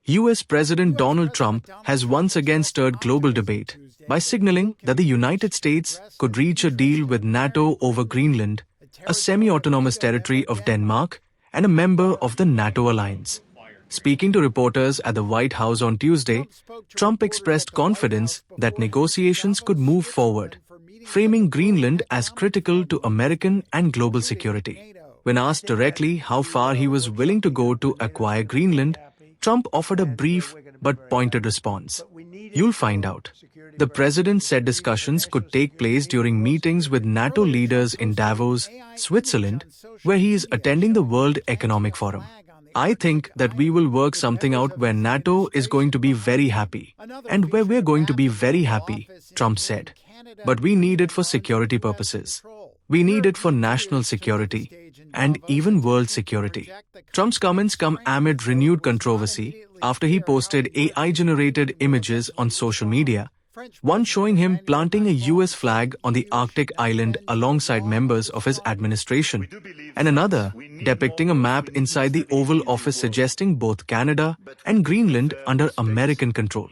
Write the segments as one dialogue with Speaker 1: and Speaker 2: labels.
Speaker 1: US President Donald Trump has once again stirred global debate by signaling that the United States could reach a deal with NATO over Greenland, a semi-autonomous territory of Denmark and a member of the NATO alliance. Speaking to reporters at the White House on Tuesday, Trump expressed confidence that negotiations could move forward, framing Greenland as critical to American and global security. When asked directly how far he was willing to go to acquire Greenland, Trump offered a brief but pointed response. "You'll find out." The president said discussions could take place during meetings with NATO leaders in Davos, Switzerland, where he is attending the World Economic Forum. "I think that we will work something out where NATO is going to be very happy, and where we're going to be very happy," Trump said. "But we need it for security purposes. We need it for national security, and even world security." Trump's comments come amid renewed controversy after he posted AI-generated images on social media, one showing him planting a US flag on the Arctic island alongside members of his administration, and another depicting a map inside the Oval Office suggesting both Canada and Greenland under American control.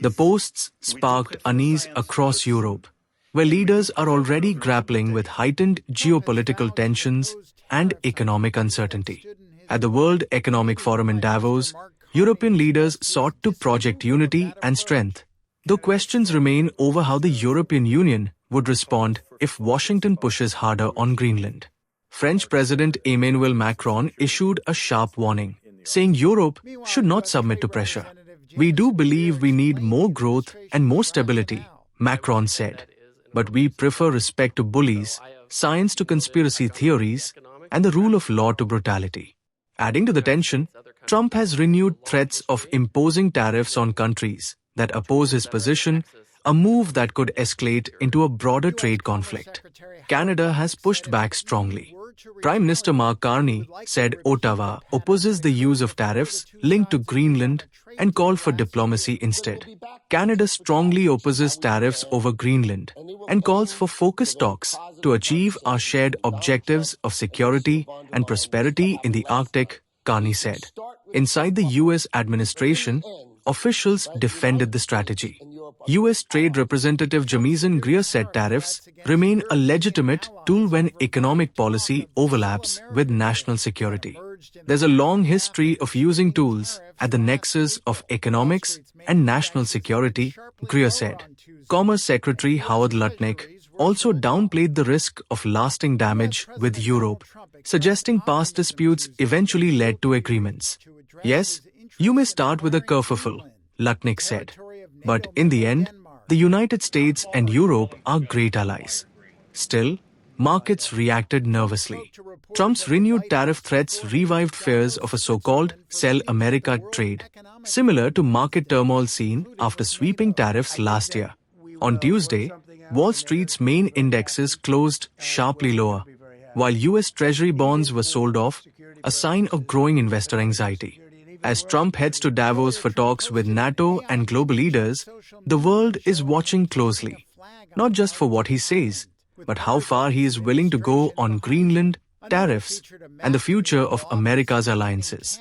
Speaker 1: The posts sparked unease across Europe, where leaders are already grappling with heightened geopolitical tensions and economic uncertainty. At the World Economic Forum in Davos, European leaders sought to project unity and strength, though questions remain over how the European Union would respond if Washington pushes harder on Greenland. French President Emmanuel Macron issued a sharp warning, saying Europe should not submit to pressure. "We do believe we need more growth and more stability," Macron said. "But we prefer respect to bullies, science to conspiracy theories, and the rule of law to brutality." Adding to the tension, Trump has renewed threats of imposing tariffs on countries that oppose his position, a move that could escalate into a broader trade conflict. Canada has pushed back strongly. Prime Minister Mark Carney said Ottawa opposes the use of tariffs linked to Greenland and called for diplomacy instead. Canada strongly opposes tariffs over Greenland and calls for focused talks to achieve our shared objectives of security and prosperity in the Arctic, Carney said. Inside the US administration, officials defended the strategy. US Trade Representative Jamieson Greer said tariffs remain a legitimate tool when economic policy overlaps with national security. "There's a long history of using tools at the nexus of economics and national security," Greer said. Commerce Secretary Howard Lutnick also downplayed the risk of lasting damage with Europe, suggesting past disputes eventually led to agreements. "Yes, you may start with a kerfuffle," Lutnick said. "But in the end, the United States and Europe are great allies." Still, markets reacted nervously. Trump's renewed tariff threats revived fears of a so-called Sell America trade, similar to market turmoil seen after sweeping tariffs last year. On Tuesday, Wall Street's main indexes closed sharply lower, while US Treasury bonds were sold off, a sign of growing investor anxiety. As Trump heads to Davos for talks with NATO and global leaders, the world is watching closely, not just for what he says, but how far he is willing to go on Greenland, tariffs, and the future of America's alliances.